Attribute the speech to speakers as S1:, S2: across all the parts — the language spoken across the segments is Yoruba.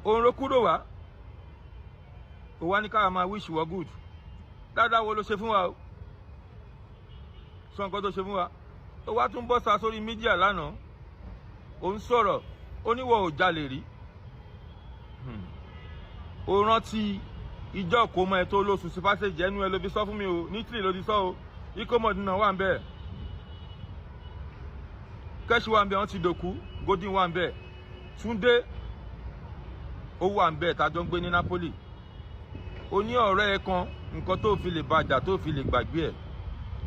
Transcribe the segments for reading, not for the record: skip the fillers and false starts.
S1: òun ló kúrò wá ó wá ní ká máa wish wọ good dáadáa wo ló ṣe fún wa o sọ nǹkan tó ṣe fún wa ó wá tún bọ́ sa sórí mídíà lánàá ó ń sọ̀rọ̀ ó níwọ̀ ò jalè rí ó rántí ìjọ kò mọ ẹ tó lóṣù sí pásẹ̀jì ẹnu ẹ ló fi sọ fún mi o ní tìrì ló ti sọ o ikọ́mọdún náà wà ń bẹ́ẹ̀ kẹ́sì wà ń bẹ́ẹ̀ wọ́n ti dòkú Godin wà ń bẹ́ẹ̀ Túndé ó wà ń bẹ́ẹ̀ tájọ́ ń gbé ní Napoli ó ní ọ̀rẹ́ ẹ kan nǹkan tó fi lè bàjà tó fi lè gbàgbé ẹ̀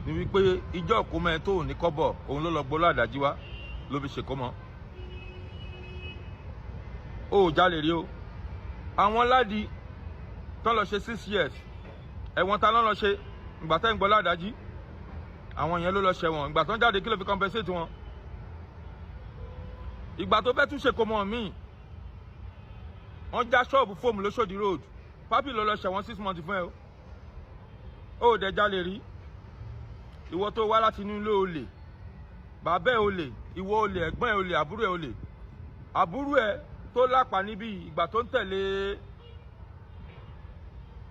S1: ni wípé ìjọ kò mọ ẹ tó ní kọ́bọ̀ òun ló lọ gbóló àdájí wá ló fi ṣèkómọ ó jalè rí o àwọn ládi tán lọ ṣe 6 years ẹ̀wọ̀n ta lọ́nà ṣe ìgbà tẹ́ ń gbọ́ ládájí àwọn yẹn ló lọ ṣẹ̀wọ̀n ìgbà tán jáde kí ló fi compensate wọn ìgbà tó fẹ́ tún ṣe kó mọ́ míì wọ́n já ṣọ́ọ̀bù fóòmù lóṣòdì road pápì ló lọ ṣẹ̀wọ̀n 6 months fún ẹ o ó dẹ̀ jalè rí ìwọ tó wá láti inú ilé olè bàbá ẹ olè ìwọ olè ẹ̀gbọ́n ẹ olè àbúrò ẹ tó lápá níbí ìgbà tó ń tẹ̀lé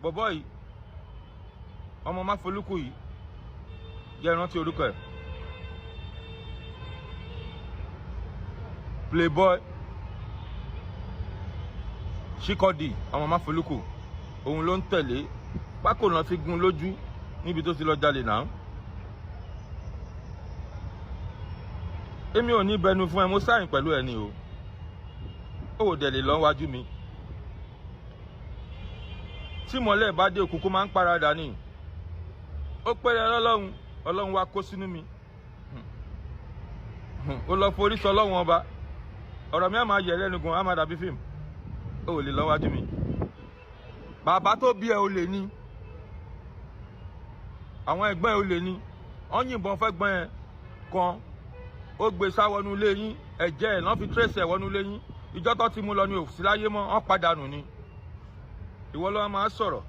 S1: bọ̀bọ̀ yìí ọmọ Máfolúkú yìí jẹ́ ìrántí orúkọ ẹ̀ Playboy Ṣíkọ́dì ọmọ Máfolúkú òun ló ń tẹ̀lé pákó náà fi gún lójú níbi tó ti lọ jalè náà èmi ò ní bẹnu fún ẹ mo sáyìn pẹ̀lú ẹni o ó dẹ̀ lè lọ wájú mi tí mọ́lẹ̀ bá dé òkùnkùn máa ń paradà ní ó pẹ́rẹ́ ọlọ́run wá kó sínú mi ó lọ forí sọ ọlọ́run ọba ọ̀rọ̀ mi á máa yẹ̀ lẹ́nu gan á máa dàbí fíìmù ó lè lọ wájú mi bàbá tó bí ẹ ó lè ní àwọn ẹgbẹ́ ò lè ní wọ́n yìnbọn fẹ́ gbọ́n ẹ kan ó gbé sáwọnú ilé yín ẹ̀jẹ̀ ẹ̀ náà fi tírèsì ẹ̀ wọnú ilé yín ìjọ́ tó ti mú lọ ní òsì láyé mọ́ wọ́n padà nù ni ìwọ ló máa sọ̀rọ̀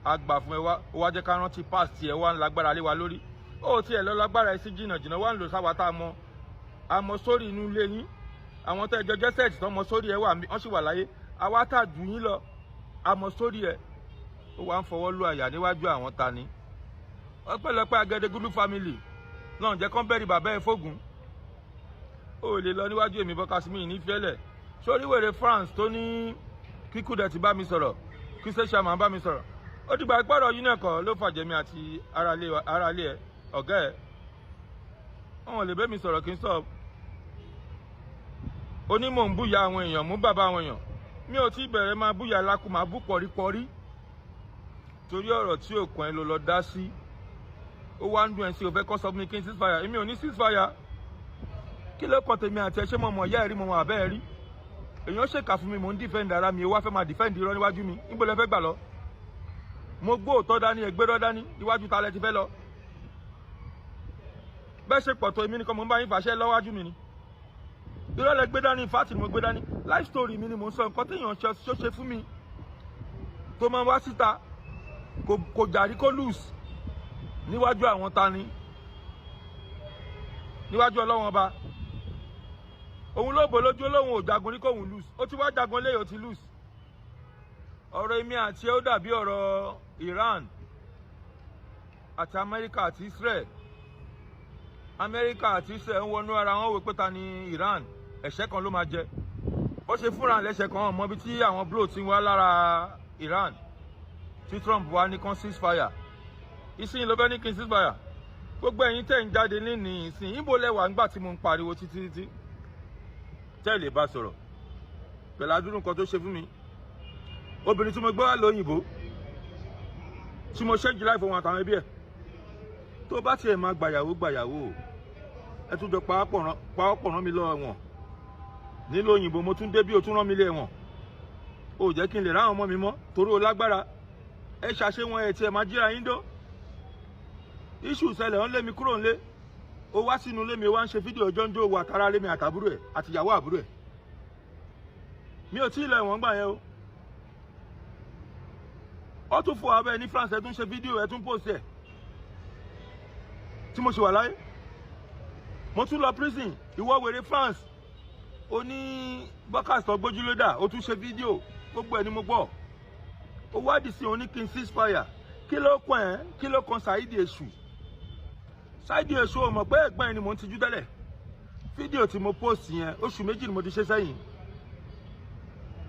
S1: àgbà fún ẹ wá ó wá jẹ́ ká rántí past ẹ wá ń lágbára lé wa lórí ó tiẹ̀ lọ lágbára ẹ sí jìnnà wá ń lò sáwà tá a mọ sórí inú ilé yín àwọn tó ẹjọ́ jẹ́sẹ̀tì tó mọ sórí ẹ wọ́n sì wà láyé àwa tá jù yín lọ a mọ sórí ẹ ó wá ń fọwọ́ lù àyà níwájú àwọn ta ni ọpẹ́lọpẹ́ Agẹdẹgúdú family náà jẹ́ kán bẹ́rì bàbá ẹ fógun ó lè lọ níwájú èmi Bọ́kásímì nífẹ̀ẹ́lẹ̀ sórí wèrè France tó ní kíkú dẹ̀ ti bá mi sọ̀rọ̀ kí sẹ́ṣà máa bá mi sọ̀rọ̀ ó dìgbà gbọ́dọ̀ yín nẹ̀kọ́ ló fàjẹ̀mí àti aráalé ẹ ọ̀gá ẹ wọn lè bẹ́ mi sọ̀rọ̀ kí n sọ onímọ̀ ń búyà àwọn èèyàn mú bàbá àwọn èèyàn mi ò tí bẹ̀rẹ̀ máa búyà lákù máa bú pọ̀rípọ̀rí torí ọ̀rọ̀ tí òkun ẹ ló lọ dá sí ó wá ń dùn ẹ̀ sí òfẹ́ kọ́ sọ fún mi kí n ceasefire èmi ò ní ceasefire kí ló kọ́ tèmi àti ẹ ṣé mo mọ̀ ìyá ẹ̀ rí mo mọ̀ àbẹ́ ẹ̀ rí èèyàn ṣèkà fún mi mò ń defend ara mi ó wá fẹ́ máa defend irọ́ níwájú mi níbo lẹ fẹ́ gbà lọ mo gbó òótọ́ dání ẹgbẹ́rọ́ dání iwájú ta lẹ ti fẹ́ lọ bẹ́ẹ̀ ṣe pọ̀ tó èmi nìkan mo ń bá yín fàṣẹ lọ́wájú mi ni irọ́ lẹ gbé dání fáàtì ni mo gbé dání life story mi ni mo ń sọ nǹkan téèyàn ṣe fún mi tó máa wá síta kò jàrí kó lose níwájú àwọn tani níwájú Ọlọ́run ọba òun ló bò lójú Ọlọ́run ò jagun ní kóhun lose ó ti wá jagun léyìí ó ti lose ọ̀rọ̀ èmi àti ẹ ó dàbí ọ̀rọ̀ Iran àti Amẹ́ríkà àti Israel Amẹ́ríkà àti Israel ń wọnú ara wọn wò pé ta ni Iran ẹ̀ṣẹ̀ kan ló máa jẹ ó ṣe fúnra lẹ́ṣẹ̀ kan mọ́ bí tí àwọn blow ti wá lára Iran tí Trump wá ní kan ceasefire ìsìn ló fẹ́ ní kí n ceasefire gbogbo ẹ̀yin tẹ̀ ń jáde ní ìsìn ìbò lẹ́wà ńgbà tí mo ń pariwo títí tẹ́ lè bá sọ̀rọ̀ pẹ̀lú adúrú nǹkan tó ṣe fún mi obìnrin tí mo gbé wá lóyìnbó tí mo ṣẹ́jú láì fọwọ́n àtàwọn ẹbí ẹ̀ tó bá tiẹ̀ máa gbàyàwó ẹ tún jọ pàápọ̀ rán mi lọ ẹ̀wọ̀n nílò òyìnbó mo tún dé bí o tún rán mi lé ẹ̀wọ̀n ó jẹ́ kí n lè ráwọn ọmọ mi mọ́ torí o lágbára ẹ ṣàṣe wọn ẹ̀ tiẹ̀ máa jíra yín dó iṣu ìṣẹ̀lẹ̀ wọn lé mi kúrò nílé ó wá sínú ilé mi wá ń ṣe fídíò ọjọ́ ń jó owó àtàrà lé mi àtàbúrò ẹ̀ àtìyàwó àbúrò ẹ̀ mi ò tí ì lọ ẹ̀wọ̀n gbà yẹn o ó tún fọ abẹ́ ní France ẹ tún ṣe fídíò ẹ tún post ẹ̀ tí mo ṣe wà láyé mo tún lọ prison ìwọ wèrè France ó ní Dorcas tó gbójú ló dà ó tún ṣe fídíò gbogbo ẹ̀ ni mo gbọ́ ó wádìí sí òní kí n ceasefire kí ló kàn ẹ́ kí ló kan Saheed Èṣù Saheed Èṣù ò mọ̀ pé ẹ̀gbọ́n ẹ̀ ni mò ń tijú tẹ́lẹ̀ fídíò tí mo post yẹn oṣù méjì ni mo ti ṣe sẹ́yìn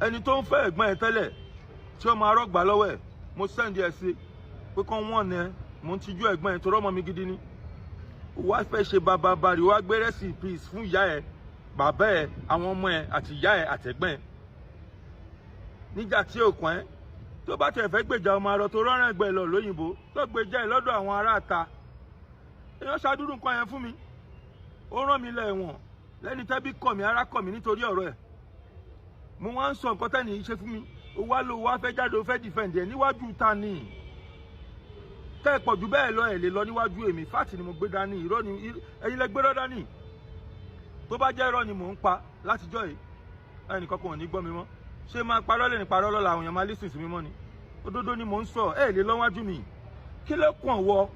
S1: ẹni tó ń fẹ́ ẹ̀gbọ́n ẹ̀ tẹ́lẹ̀ tí ó máa rọ́gbà lọ́wọ́ ẹ̀ mo send ẹ̀ sí pé kán wọ́n ní ẹ mò ń tijú ẹ̀gbọ́n ẹ̀ tó rọ́mọ mi gidi ni wá fẹ́ ṣe bàbàbàrì wá gbé rest in peace fún ìyá ẹ̀ bàbá ẹ̀ àwọn ọmọ ẹ̀ àti ìyá ẹ̀ àtẹ̀gbọ́n ẹ̀ níjà tí ò kàn ẹ́ tó bá tẹ̀ fẹ́ gbèjà ọmọ arọ tó rọ́rùn ẹgbẹ́ lọ lóyìnbó tó gbèjà ẹ̀ lọ́dọ̀ àwọn ará ta èèyàn ṣàdúrú nǹkan yẹn fún mi ó rán mi lẹ́wọ̀n lẹ́ni tẹ́bí kọ̀ mí ará kọ̀ mí nítorí ọ̀rọ̀ ẹ̀ mo wá ń sọ nǹkan tẹ́ni yìí ṣe fún mi ó wá lò wá fẹ́ jáde ó fẹ́ defend ẹ̀ níwájú ta ni tẹ́ ẹ pọ̀ jù bẹ́ẹ̀ lọ ẹ̀ lè lọ níwájú èmi fáàtì ni mo gbé dání irọ́ ni ẹ̀yin lẹ gbérọ́ dání tó bá jẹ́ irọ́ ni mò ń pa látijọ́ yìí ẹnìkan kò ní gbọ́ mi mọ́ ṣé máa parọ́ lẹ́ni parọ́ lọ́la àwọn èèyàn máa lísìn sí mi mọ́ ni òdodo ni mò ń sọ ẹ̀ lè lọ́wájú mi kí ló kàn wọ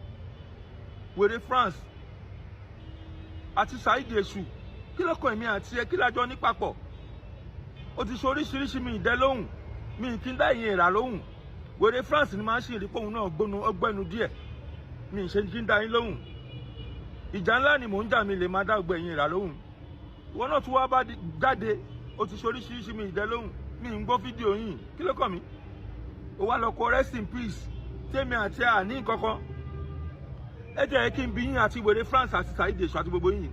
S1: wèrè France àti Saheed Èṣù kí ló kàn èmi àti ẹ kí lájọ ní papọ̀ ó ti ṣe oríṣiríṣi mi ìdẹ́ lóhùn mi kí n dá ìyẹn ìrà lóhùn wèrè France ni máa ń ṣe ìrìpọ̀ òun náà ọgbẹ́nu díẹ̀ mi ṣe kí n dá yín lóhùn ìjà ńlá ni mò ń jà mi lè máa dá ọgbẹ́ ìyẹn ìrà lóhùn ìwọ náà tún wá bá jáde ó ti ṣe oríṣiríṣi mi ìdẹ́ lóhùn mi ń gbọ́ fídíò yìí kí ló kàn mí ó wá lọ kọ rest in peace tèmi àti àní kankan ẹ jẹ́ kí n bí yín àti wèrè France àti Saheed Èṣù àti gbogbo yín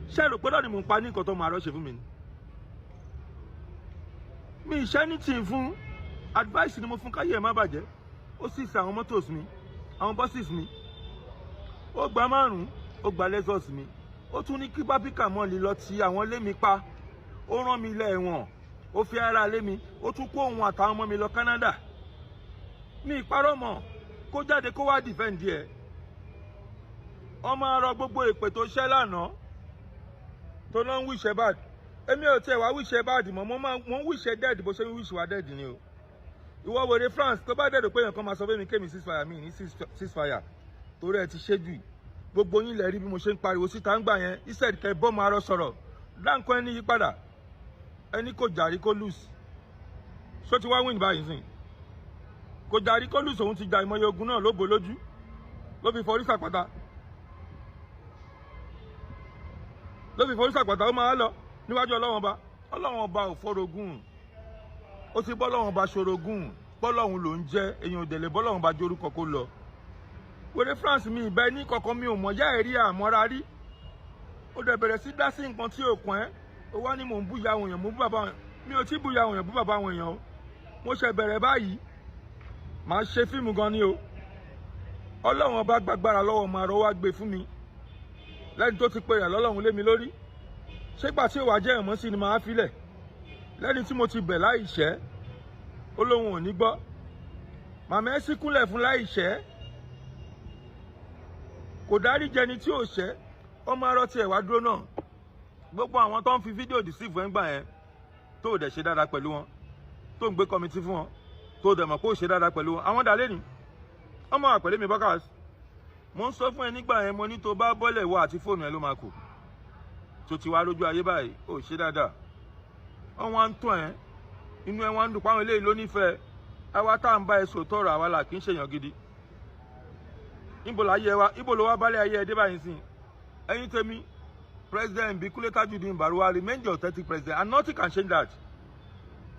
S1: ṣé rò pé lọ́ọ̀ni mò ń pa ní nǹkan tó máa rọ́ ṣe fún mi ni mi ìṣẹ́ ní tì fún advice ni mo fún káyé ẹ̀ má bàjẹ́ ó sì ṣe àwọn mọ́tòs mi àwọn buses mi ó gba 5 ó gba Lexus mi ó tún ní kí bábíkà mọ́ lè lọ ti àwọn ilé mi pa ó rán mi ilé ẹ̀wọ̀n ó fi ara lé mi ó tún kó òun àtàwọn ọmọ mi lọ Canada mi ìparọ́ mọ̀ kó jáde kó wá defend ẹ̀ ọmọ arọ gbogbo èpè tó ṣẹ́ lánàá tó lọ ń wíṣẹ́ bad èmi ò tiẹ̀ wá wíṣẹ́ bad mọ́ mo ń wíṣẹ́ dead bó ṣe ń wíṣẹ́ wá dead ni o ìwọ wèrè France tó bá dẹ̀dọ̀ pé èèyàn kan máa sọ fún mi kémi ceasefire mi ní ceasefire torí ẹ ti ṣe jù gbogbo yín lẹ rí bí mo ṣe ń pariwo síta ń gbà yẹn instead kẹ bọ́ máa rọ sọ̀rọ̀ dáǹkan ẹni yí padà ẹni kò jàrí kó lose ṣó ti wá win báyìí sìn kò jàrí kó lose òun ti jà ìmọye ogun náà ló bò lójú ló fi forí sàpàtà ó máa lọ níwájú ọlọ́wọ́n ọba ò fọ́rogún ó ti bọ́lọ́wọ́n ọba ṣorogún bọ́lọ́hun ló ń jẹ́ èèyàn òdèlè bọ́lọ́hun ọba jorúkọ kó lọ wèrè France mi ìbẹ́ ní kankan mi ò mọ̀ yá ẹ̀rí àmọ́ra rí ó dẹ̀ bẹ̀rẹ̀ sí dá sí nǹkan tí ò kàn ẹ́ ó wá ní mò ń búya àwọn èèyàn mo bú bàbá àwọn mi ò tí búya àwọn èèyàn bú bàbá àwọn èèyàn o mo ṣe bẹ̀rẹ̀ báyìí màá ṣe fíìmù gan ni o ọlọ́run ọba gbàgbára lọ́wọ́ máa rọ́ wá gbé fún mi lẹ́ni tó ti pe rẹ̀ lọ́lọ́run lé mi lórí ṣégbà tí ìwà jẹ́ ẹ̀mọ́ sí ni màá filẹ̀ lẹ́ni tí mo ti bẹ̀ láìṣẹ́ ó lóun ò ní gbọ́ màmá ẹ sì kúnlẹ̀ fún láìṣẹ́ kò dárí jẹni tí ò ṣẹ́ ọmọ arọ tiẹ̀ wá dúró náà gbogbo àwọn tó ń fi fídíò deceive ẹ̀ ń gbà yẹn tó ò dẹ̀ ṣe dáadáa pẹ̀lú wọn tó ń gbé kọmitì fún wọn tó ò dẹ̀ mọ̀ pé ó ṣe dáadáa pẹ̀lú wọn àwọn dàlẹ́ ni ọmọ àpẹẹrẹ mi Dorcas mo ń sọ fún ẹ nígbà yẹn mo ní tó bá bọ́lẹ̀ wọ àti fóònù ẹ ló máa kù tó ti wá lójú ayé báyìí ó ṣe dáadáa wọn wá ń tàn ẹ inú ẹ wá ń dùn páwọn eléyìí ló nífẹ̀ẹ́ àwa tá à ń bá ẹ sòótọ́ ọ̀rọ̀ àwa là kì í ṣèyàn gidi ibo ló wá bálẹ̀ ayé ẹ dé báyìí sìn ẹ̀yin tèmi President bí Kúnlé Tajudeen Bárúwá remain the authentic president and nothing can change that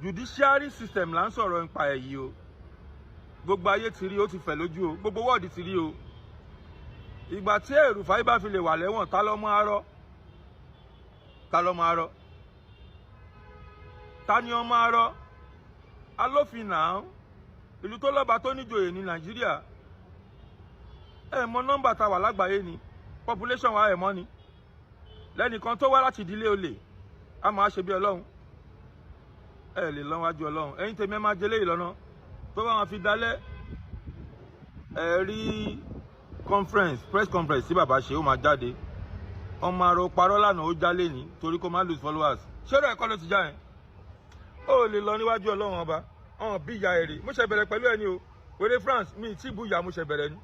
S1: judiciary system là ń sọ̀rọ̀ nípa ẹ̀ yìí o gbogbo ayé ti rí ó ti fẹ̀ lójú o gbogbo wọ́ọ̀dì ti rí o ìgbà tí El-Rufai bá fi lè wà lẹ́wọ̀n ta ló máa rọ́ ta ni ọmọ arọ alófin náà ìlú tó lọ́ba tó níjòyè ní Nàìjíríà ẹ mọ nọ́mbà tá wà lágbàáyé ni population wa ẹ mọ̀ ni lẹ́nìkan tó wá láti ìdílé olè a máa ṣe bí Ọlọ́run ẹ lè lọ wájú Ọlọ́run ẹ̀yin tèmi ẹ máa jẹ léyìí lọ́nà tó bá wọn fi dalẹ̀ ẹ rí press conference tí bàbá ṣe ó máa jáde ọmọ arọ parọ́ lánàá ó jálé ní torí kó má lose followers ṣé ẹ̀kọ́ ló ti já yẹn ó lè lọ níwájú Ọlọ́run ọba ọ̀hún bí ìyá ẹ̀rí mo ṣe bẹ̀rẹ̀ pẹ̀lú ẹni o wèrè France mi tí bú ìyá mo ṣe bẹ̀rẹ̀ ni.